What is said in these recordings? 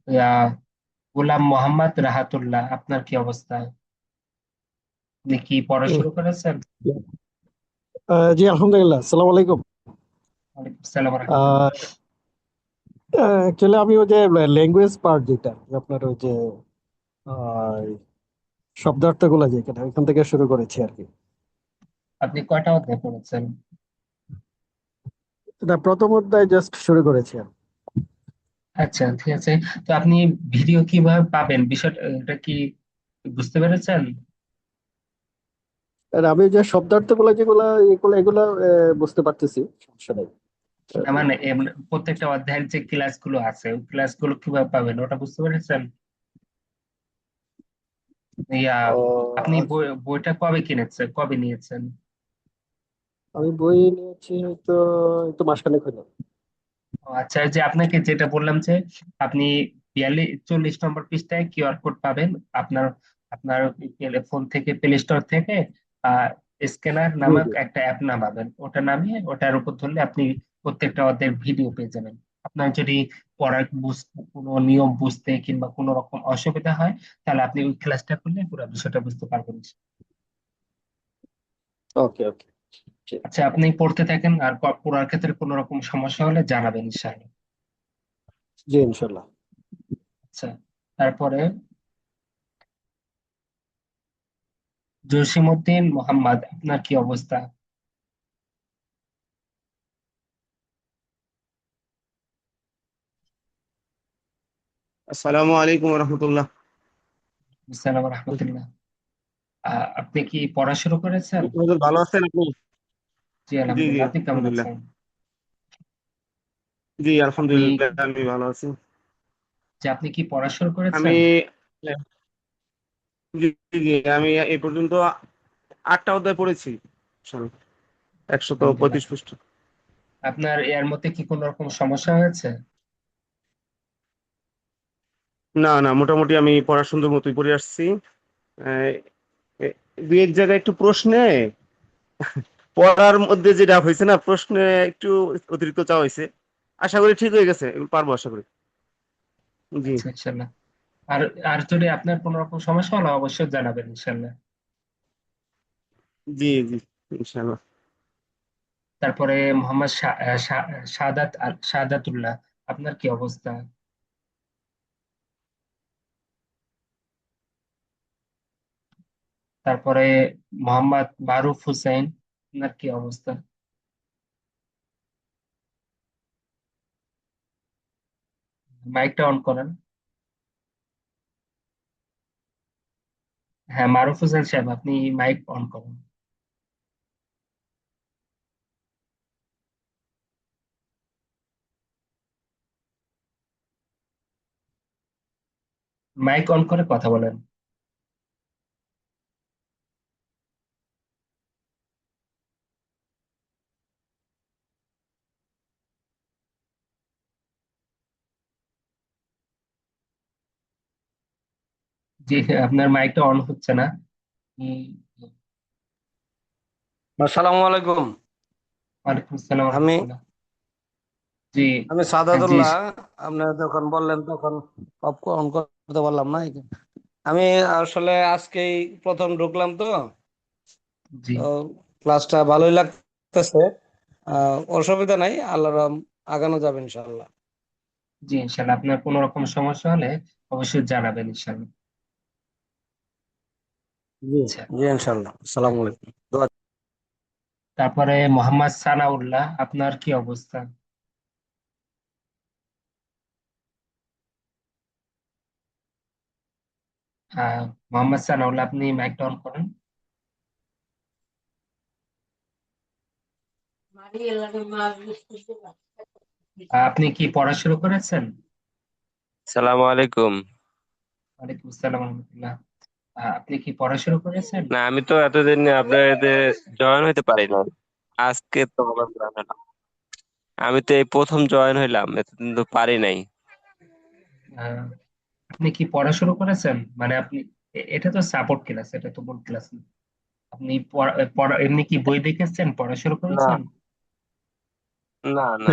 ইয়া, গোলাম মোহাম্মদ রাহাতুল্লাহ, আপনার কি অবস্থা? আপনি কি পড়া শুরু করেছেন? জি আলহামদুলিল্লাহ, আসসালামু আলাইকুম। ওয়ালাইকুম আসসালাম ওয়া রাহমাতুল্লাহ। অ্যাকচুয়ালি আমি ওই যে ল্যাঙ্গুয়েজ পার্ট যেটা আপনার ওই যে আহ, শব্দার্থ গুলা যেখানে ওইখান থেকে শুরু করেছি আর কি। আপনি কয়টা অধ্যায় পড়েছেন? এটা প্রথম অধ্যায় জাস্ট শুরু করেছি আর কি। আচ্ছা, ঠিক আছে। তো আপনি ভিডিও কিভাবে পাবেন, বিষয়টা এটা কি বুঝতে পেরেছেন? আর আমি যে শব্দার্থ গুলা যেগুলা এগুলো এগুলা বুঝতে পারতেছি, সমস্যা নেই। না মানে প্রত্যেকটা অধ্যায়ের যে ক্লাসগুলো আছে ওই ক্লাসগুলো কিভাবে পাবেন ওটা বুঝতে পেরেছেন? ইয়া, ও আপনি আচ্ছা, বইটা কবে কিনেছেন, কবে নিয়েছেন? আমি বই নিয়েছি তো একটু মাসখানেক হলো। ও আচ্ছা, এই যে আপনাকে যেটা বললাম যে আপনি 42 40 নম্বর পৃষ্ঠায় কিউআর কোড পাবেন। আপনার আপনার ফোন থেকে, প্লে স্টোর থেকে আহ স্ক্যানার জি নামক জি। একটা অ্যাপ নামাবেন। ওটা নামিয়ে ওটার উপর ধরলে আপনি প্রত্যেকটা অধ্যায়ের ভিডিও পেয়ে যাবেন। আপনার যদি পড়ার কোনো নিয়ম বুঝতে কিংবা কোনো রকম অসুবিধা হয়, তাহলে আপনি ওই ক্লাসটা করলে পুরো বিষয়টা বুঝতে পারবেন। ওকে ওকে। আচ্ছা, আপনি পড়তে থাকেন, আর পড়ার ক্ষেত্রে কোনো রকম সমস্যা হলে জানাবেন ইনশাআল্লাহ। জি ইনশাল্লাহ। আচ্ছা, তারপরে জসিমউদ্দিন মোহাম্মদ, আপনার কি অবস্থা? আসসালামু আলাইকুম রহমতুল্লাহ। আসসালাম রহমতুল্লাহ। আপনি কি পড়া শুরু করেছেন? হুজুর ভালো আছেন আপনি? জি জি জি আলহামদুলিল্লাহ, আপনি কেমন আলহামদুলিল্লাহ। আছেন? জি আপনি আলহামদুলিল্লাহ আমি ভালো আছি। যে আপনি কি পড়া শুরু আমি করেছেন? জি জি আমি এই পর্যন্ত 8টা অধ্যায় পড়েছি। সরি, আলহামদুলিল্লাহ। 135 পৃষ্ঠা। আপনার এর মধ্যে কি কোনো রকম সমস্যা হয়েছে? না না, মোটামুটি আমি পড়া সুন্দর মতোই পড়ে আসছি। আহ, এ- দুই এক জায়গায় একটু প্রশ্নে পড়ার মধ্যে যেটা হয়েছে না, প্রশ্নে একটু অতিরিক্ত চাওয়া হয়েছে। আশা করি ঠিক হয়ে গেছে, এগুলো পারবো আশা করি। জি আচ্ছা ইনশাল্লাহ। আর আর যদি আপনার কোনো রকম সমস্যা হলে অবশ্যই জানাবেন ইনশাল্লাহ। জি জি ইনশাআল্লাহ। তারপরে মোহাম্মদ শাহাদাতুল্লাহ, আপনার কি অবস্থা? তারপরে মোহাম্মদ মারুফ হোসেন, আপনার কি অবস্থা? মাইকটা অন করেন। হ্যাঁ, মারুফ হোসেন সাহেব, আপনি মাইক অন করুন। মাইক অন করে কথা বলেন। জি, আপনার মাইকটা অন হচ্ছে না। উম, আসসালামু আলাইকুম। ওয়ালাইকুম আসসালাম আমি রহমতুল্লাহ। জি। আমি জি। সাদাতুল্লাহ। আপনি যখন বললেন তখন অন করতে পারলাম না। আমি আসলে আজকেই প্রথম ঢুকলাম তো, জি। তো ক্লাসটা ভালোই লাগতেছে। অসুবিধা নাই, আগানো যাবে ইনশাল্লাহ। জি ইনশাল্লাহ, আপনার কোনো রকম সমস্যা হলে অবশ্যই জানাবেন ইনশাল্লাহ। জি আচ্ছা। জি ইনশাল্লাহ। আসসালামু আলাইকুম। দোয়া তারপরে মোহাম্মদ সানাউল্লাহ, আপনার কি অবস্থা? মোহাম্মদ সানাউল্লাহ, আপনি মাইকটা অন করেন। আপনি কি পড়া শুরু করেছেন? সালামু আলাইকুম। ওয়ালাইকুম আসসালাম রহমতুল্লাহ। আপনি কি পড়া শুরু করেছেন? না, আমি তো এতদিন আপনার এতে জয়েন হইতে পারি না। আজকে তো আমার জয়েন হলাম। আমি তো এই প্রথম জয়েন হইলাম, এতদিন তো পারি নাই। আহ, আপনি কি পড়া শুরু করেছেন, মানে আপনি এটা তো সাপোর্ট ক্লাস, এটা তো মূল ক্লাস না। আপনি এমনি কি বই দেখেছেন, পড়া শুরু না করেছেন? না না,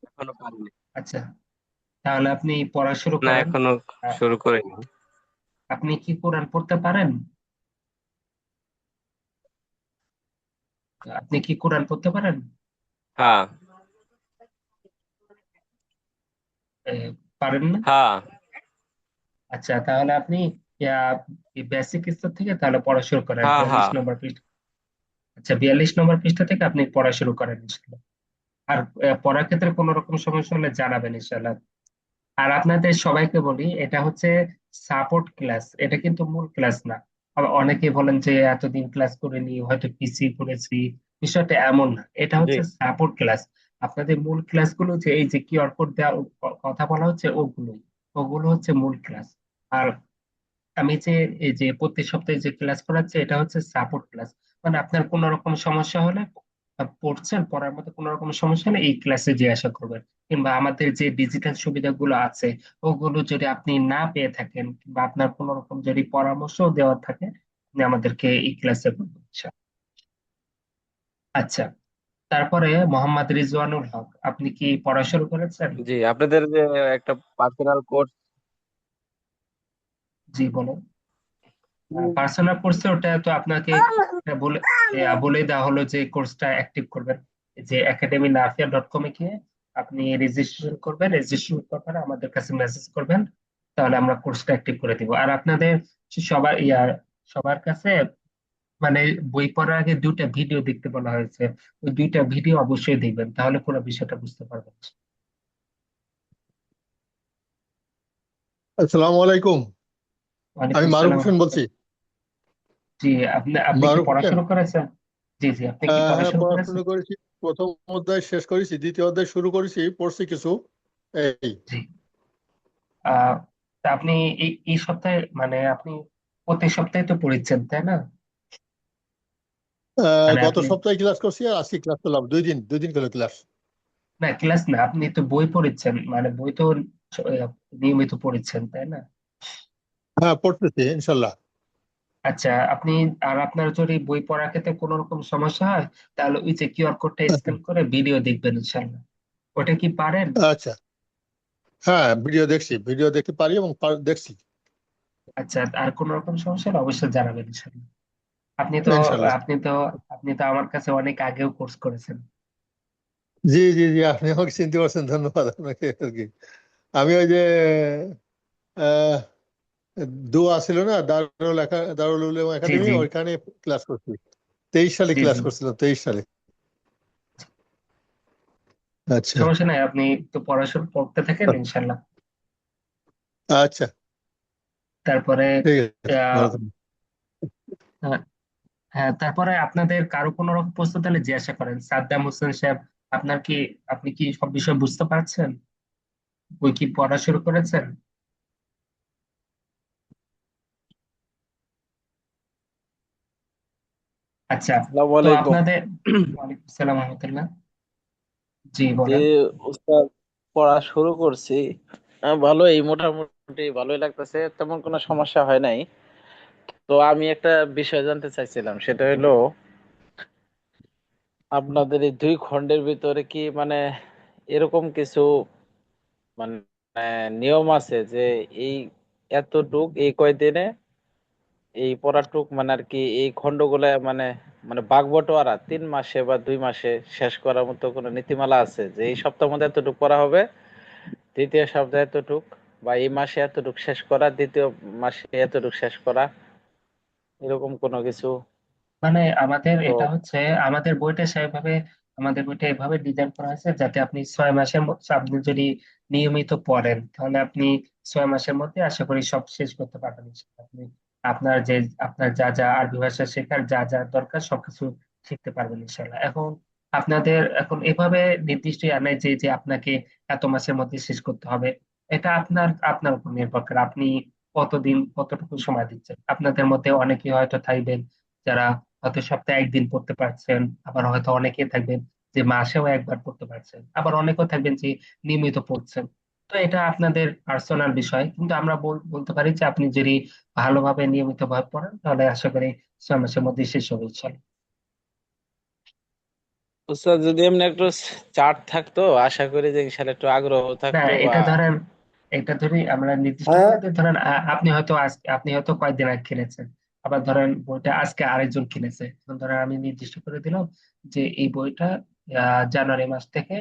এখনো পারিনি। আচ্ছা। তাহলে আপনি পড়া শুরু না, করেন। এখনো আহ, শুরু করিনি। আপনি কি কোরআন পড়তে পারেন? আপনি কি কোরআন পড়তে পারেন? হ্যাঁ। আহ, পারেন না? হ্যাঁ। আচ্ছা, তাহলে আপনি বেসিক স্তর থেকে তাহলে পড়া শুরু করেন হ্যাঁ। 42 হ্যাঁ। নম্বর পৃষ্ঠা। আচ্ছা, 42 নম্বর পৃষ্ঠা থেকে আপনি পড়া শুরু করেন ইনশাল্লাহ। আর পড়ার ক্ষেত্রে কোনো রকম সমস্যা হলে জানাবেন ইনশাল্লাহ। আর আপনাদের সবাইকে বলি, এটা হচ্ছে সাপোর্ট ক্লাস, এটা কিন্তু মূল ক্লাস না। আবার অনেকে বলেন যে এতদিন ক্লাস করিনি, হয়তো পিসি করেছি। বিষয়টা এমন না, এটা জি। হচ্ছে সাপোর্ট ক্লাস। আপনাদের মূল ক্লাসগুলো যে এই যে কিউআর কোড দেওয়া কথা বলা হচ্ছে, ওগুলোই, ওগুলো হচ্ছে মূল ক্লাস। আর আমি যে এই যে প্রতি সপ্তাহে যে ক্লাস করাচ্ছি, এটা হচ্ছে সাপোর্ট ক্লাস। মানে আপনার কোনো রকম সমস্যা হলে, পড়ছেন, পড়ার মধ্যে কোনো রকম সমস্যা হলে এই ক্লাসে জিজ্ঞাসা করবেন। কিংবা আমাদের যে ডিজিটাল সুবিধাগুলো আছে, ওগুলো যদি আপনি না পেয়ে থাকেন, কিংবা আপনার কোনো রকম যদি পরামর্শ দেওয়ার থাকে, আপনি আমাদেরকে এই ক্লাসে বলবেন ইনশাআল্লাহ। আচ্ছা, তারপরে মোহাম্মদ রিজওয়ানুল হক, আপনি কি পড়া শুরু করেছেন? জি, আপনাদের যে একটা পার্সোনাল কোর্স। জি, বলেন। পার্সোনাল কোর্সে ওটা তো আপনাকে বলে বলেই দেওয়া হলো যে কোর্সটা অ্যাক্টিভ করবেন। যে academynaafia.com এ গিয়ে আপনি রেজিস্ট্রেশন করবেন, রেজিস্ট্রেশন করার পরে আমাদের কাছে মেসেজ করবেন, তাহলে আমরা কোর্সটা অ্যাক্টিভ করে দিব। আর আপনাদের সবার সবার কাছে মানে বই পড়ার আগে দুইটা ভিডিও দেখতে বলা হয়েছে। ওই দুইটা ভিডিও অবশ্যই দেখবেন, তাহলে পুরো বিষয়টা বুঝতে পারবেন। আসসালামু আলাইকুম। আমি ওয়ালাইকুম মারুফ সালাম হোসেন বলছি। রহমতুল্লাহ। জি, আপনি আপনি কি মারুফ হোসেন। পড়াশোনা করেছেন? জি জি, আপনি কি হ্যাঁ, পড়াশোনা করেছেন? পড়াশোনা করেছি। প্রথম অধ্যায় শেষ করেছি, দ্বিতীয় অধ্যায় শুরু করেছি, পড়ছি কিছু। এই জি। আহ তা আপনি এই এই সপ্তাহে মানে আপনি প্রতি সপ্তাহে তো পড়েছেন, তাই না? মানে গত আপনি, সপ্তাহে ক্লাস করছি আর আজকে ক্লাস করলাম, 2 দিন করে ক্লাস। না ক্লাস না, আপনি তো বই পড়েছেন, মানে বই তো আহ, নিয়মিত পড়েছেন, তাই না? হ্যাঁ, পড়তেছি ইনশাল্লাহ। আচ্ছা, আপনি, আর আপনার যদি বই পড়ার ক্ষেত্রে কোনো রকম সমস্যা হয়, তাহলে ওই যে কিউআর কোডটা স্ক্যান করে ভিডিও দেখবেন ইনশাল্লাহ। ওটা কি পারেন? আচ্ছা। হ্যাঁ, ভিডিও দেখছি, ভিডিও দেখতে পারি এবং দেখছি। আচ্ছা, আর কোনো রকম সমস্যা হলে অবশ্যই জানাবেন ইনশাল্লাহ। আপনি তো ইনশাল্লাহ। আপনি তো আপনি তো আমার কাছে অনেক আগেও কোর্স করেছেন। জি জি জি, আপনি আমাকে চিনতে পারছেন, ধন্যবাদ আপনাকে আর কি। আমি ওই যে আহ, দোয়া ছিল না, দারুল উলুম জি একাডেমি, জি ওইখানে ক্লাস করছি। 23 সালে জি ক্লাস জি, করছিলাম, 23 সালে। আচ্ছা। সমস্যা নাই, আপনি তো পড়াশোনা করতে থাকেন ইনশাল্লাহ। আচ্ছা, তারপরে ঠিক আছে, আহ ভালো থাকবেন। আহ, হ্যাঁ, তারপরে আপনাদের কারো কোনো রকম প্রশ্ন তাহলে জিজ্ঞাসা করেন। সাদ্দাম হোসেন সাহেব, আপনার কি, আপনি কি সব বিষয় বুঝতে পারছেন? বই কি পড়া শুরু করেছেন? আচ্ছা, আসসালামু তো আলাইকুম। আপনাদের, ওয়ালাইকুম আসসালাম রহমতুল্লাহ। জি, যে বলেন। উস্তাদ, পড়া শুরু করছি, ভালোই, মোটামুটি ভালোই লাগতেছে, তেমন কোনো সমস্যা হয় নাই। তো আমি একটা বিষয় জানতে চাইছিলাম, সেটা হলো আপনাদের এই 2 খণ্ডের ভিতরে কি মানে এরকম কিছু মানে নিয়ম আছে যে এই এতটুক এই কয়দিনে এই পড়াটুক মানে আর কি এই খণ্ডগুলা মানে মানে ভাগ-বটোয়ারা 3 মাসে বা 2 মাসে শেষ করার মতো কোনো নীতিমালা আছে যে এই সপ্তাহের মধ্যে এতটুকু পড়া হবে, তৃতীয় সপ্তাহে এতটুক, বা এই মাসে এতটুক শেষ করা, দ্বিতীয় মাসে এতটুক শেষ করা, এরকম কোনো কিছু? মানে আমাদের তো এটা হচ্ছে, আমাদের বইটা সেভাবে, আমাদের বইটা এভাবে ডিজাইন করা হয়েছে যাতে আপনি 6 মাসের মধ্যে, আপনি যদি নিয়মিত পড়েন, তাহলে আপনি 6 মাসের মধ্যে আশা করি সব শেষ করতে পারবেন ইনশাআল্লাহ। আপনি আপনার যে, আপনার যা যা আরবি ভাষা শেখার যা যা দরকার সবকিছু শিখতে পারবেন ইনশাআল্লাহ। এখন আপনাদের এখন এভাবে নির্দিষ্ট আনে যে যে আপনাকে এত মাসের মধ্যে শেষ করতে হবে। এটা আপনার আপনার উপর নির্ভর করে, আপনি কতদিন কতটুকু সময় দিচ্ছেন। আপনাদের মধ্যে অনেকে হয়তো থাকবেন যারা হয়তো সপ্তাহে একদিন পড়তে পারছেন, আবার হয়তো অনেকে থাকবেন যে মাসেও একবার পড়তে পারছেন, আবার অনেকেও থাকবেন যে নিয়মিত পড়ছেন। তো এটা আপনাদের পার্সোনাল বিষয়, কিন্তু আমরা বলতে পারি যে আপনি যদি ভালোভাবে নিয়মিত ভাবে পড়েন, তাহলে আশা করি 6 মাসের মধ্যে শেষ হবে ইনশাল্লাহ। উস্তাদ যদি এমনি একটু চার্ট থাকতো, আশা করি যে ইনশাল্লাহ একটু আগ্রহ না, থাকতো বা এটা ধরেন, এটা ধরি আমরা নির্দিষ্ট করে দিই, ধরেন আপনি হয়তো আপনি হয়তো কয়েকদিন আগে কিনেছেন, আবার ধরেন বইটা আজকে আরেকজন কিনেছে, এখন ধরেন আমি নির্দিষ্ট করে দিলাম যে এই বইটা জানুয়ারি মাস থেকে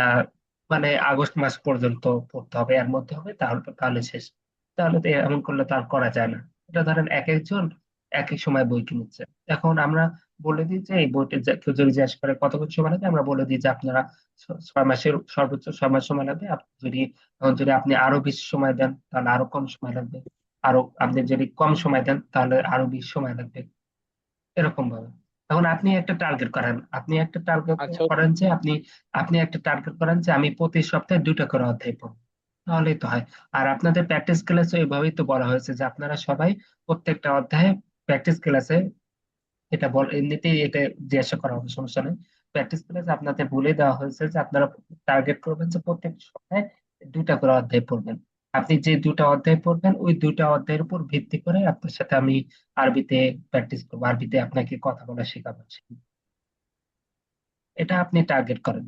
আহ, মানে আগস্ট মাস পর্যন্ত পড়তে হবে, এর মধ্যে হবে, তাহলে তাহলে শেষ। তাহলে তো এমন করলে তো আর করা যায় না। এটা ধরেন এক একজন এক এক সময় বই কিনেছে। এখন আমরা বলে দিই যে এই বইটা কেউ যদি জিজ্ঞেস করে কতক্ষণ সময় লাগে, আমরা বলে দিই যে আপনারা 6 মাসের সর্বোচ্চ 6 মাস সময় লাগবে। যদি আপনি আরো বেশি সময় দেন তাহলে আরো কম সময় লাগবে, আরো আপনি যদি কম সময় দেন তাহলে আরো বেশি সময় লাগবে, এরকম ভাবে। এখন আপনি একটা টার্গেট করেন, আপনি একটা টার্গেট আচ্ছা করেন যে আপনি আপনি একটা টার্গেট করেন যে আমি প্রতি সপ্তাহে 2টা করে অধ্যায় পড়বো, তাহলেই তো হয়। আর আপনাদের প্র্যাকটিস ক্লাসে এইভাবেই তো বলা হয়েছে যে আপনারা সবাই প্রত্যেকটা অধ্যায়ে প্র্যাকটিস ক্লাসে, এটা এমনিতেই এটা জিজ্ঞাসা করা হবে, সমস্যা নেই। প্র্যাকটিস ক্লাসে আপনাদের বলে দেওয়া হয়েছে যে আপনারা টার্গেট করবেন যে প্রত্যেক সপ্তাহে 2টা করে অধ্যায় পড়বেন। আপনি যে 2টা অধ্যায় পড়বেন ওই 2টা অধ্যায়ের উপর ভিত্তি করে আপনার সাথে আমি আরবিতে প্র্যাকটিস করবো, আরবিতে আপনাকে কথা বলা শেখাবো। এটা আপনি টার্গেট করেন।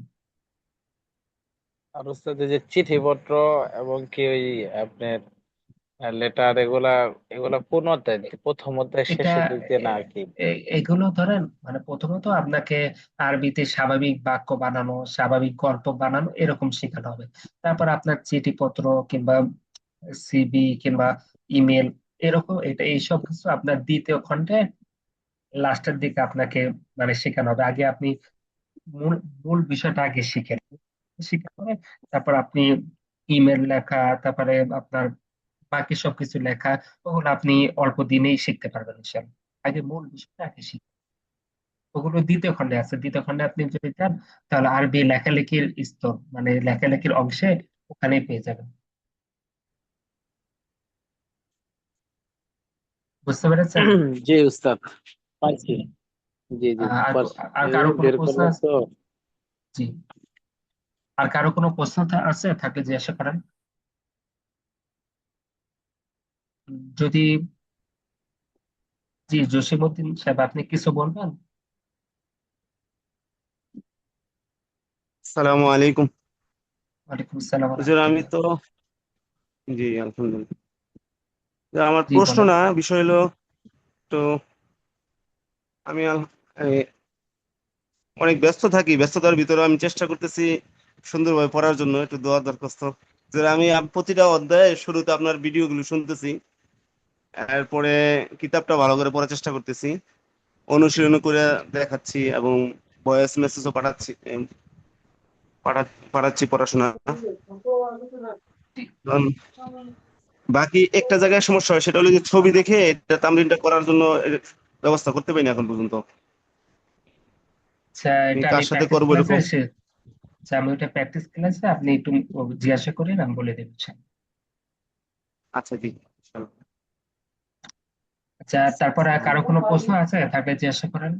আর উস্তাদ, এই যে চিঠিপত্র এবং কি ওই আপনার লেটার, এগুলা এগুলা কোন অধ্যায় দিকে? প্রথম অধ্যায় এটা শেষের দিক দিয়ে না কি? এগুলো ধরেন মানে প্রথমত আপনাকে আরবিতে স্বাভাবিক বাক্য বানানো, স্বাভাবিক গল্প বানানো এরকম শেখানো হবে। তারপর আপনার চিঠিপত্র কিংবা সিভি কিংবা ইমেল, এরকম এটা এইসব কিছু আপনার দ্বিতীয় খণ্ডে লাস্টের দিকে আপনাকে মানে শেখানো হবে। আগে আপনি মূল মূল বিষয়টা আগে শিখেন, শিখার পরে তারপর আপনি ইমেল লেখা, তারপরে আপনার বাকি সবকিছু লেখা, ওগুলো আপনি অল্প দিনেই শিখতে পারবেন ইনশাল্লাহ। আগে মূল বিষয়টা আগে শিখেন। ওগুলো দ্বিতীয় খণ্ডে আছে, দ্বিতীয় খণ্ডে আপনি যদি চান তাহলে আরবি লেখালেখির স্তর মানে লেখালেখির অংশে ওখানেই পেয়ে যাবেন। বুঝতে পেরেছেন? জি উস্তাদ, পাইছি। জি জি, আর পারছি। আর এই কারো কোনো বের প্রশ্ন করলাম আছে? তো। জি, আর কারো কোনো প্রশ্ন আছে থাকলে জিজ্ঞাসা করেন। যদি, জি জসিমউদ্দিন সাহেব আপনি কিছু বলবেন? আসসালামু আলাইকুম। ওয়ালাইকুম আসসালাম ওয়া হুজুর, আমি রাহমাতুল্লাহ। তো, জি আলহামদুলিল্লাহ। আমার জি প্রশ্ন বলেন। না, বিষয় হলো, তো আমি অনেক ব্যস্ত থাকি, ব্যস্ততার ভিতরে আমি চেষ্টা করতেছি সুন্দরভাবে পড়ার জন্য, একটু দোয়া দরখাস্ত। যে আমি প্রতিটা অধ্যায়ে শুরুতে আপনার ভিডিওগুলো শুনতেছি, এরপরে কিতাবটা ভালো করে পড়ার চেষ্টা করতেছি, অনুশীলন করে দেখাচ্ছি এবং ভয়েস মেসেজও পাঠাচ্ছি, পাঠাচ্ছি পড়াশোনা। কারণ বাকি একটা জায়গায় সমস্যা হয়, সেটা হলো যে ছবি দেখে এটা তামরিনটা করার জন্য ব্যবস্থা করতে পারিনি এখন পর্যন্ত। আচ্ছা, আমি এটা আমি কার সাথে প্র্যাকটিস করবো ক্লাসে এরকম। এসে, আচ্ছা আমি ওটা প্র্যাকটিস ক্লাসে আপনি একটু জিজ্ঞাসা করেন, আমি বলে দিচ্ছি। আচ্ছা জি। আচ্ছা, তারপরে আর কারো কোনো প্রশ্ন আছে থাকলে জিজ্ঞাসা করেন।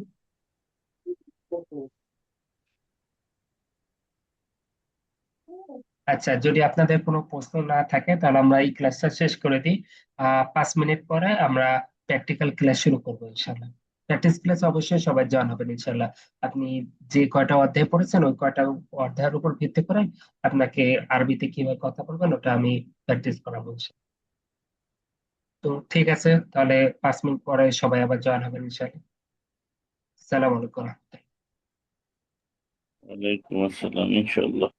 আচ্ছা, যদি আপনাদের কোনো প্রশ্ন না থাকে তাহলে আমরা এই ক্লাসটা শেষ করে দিই। 5 মিনিট পরে আমরা প্র্যাকটিক্যাল ক্লাস শুরু করবো ইনশাল্লাহ। প্র্যাকটিস ক্লাস অবশ্যই সবাই জয়েন হবেন ইনশাল্লাহ। আপনি যে কয়টা অধ্যায় পড়েছেন ওই কয়টা অধ্যায়ের উপর ভিত্তি করে আপনাকে আরবিতে কিভাবে কথা বলবেন ওটা আমি প্র্যাকটিস করাবো ইনশাল্লাহ। তো ঠিক আছে, তাহলে 5 মিনিট পরে সবাই আবার জয়েন হবেন ইনশাল্লাহ। সালাম আলাইকুম। ওয়ালাইকুম আসসালাম, ইনশাল্লাহ।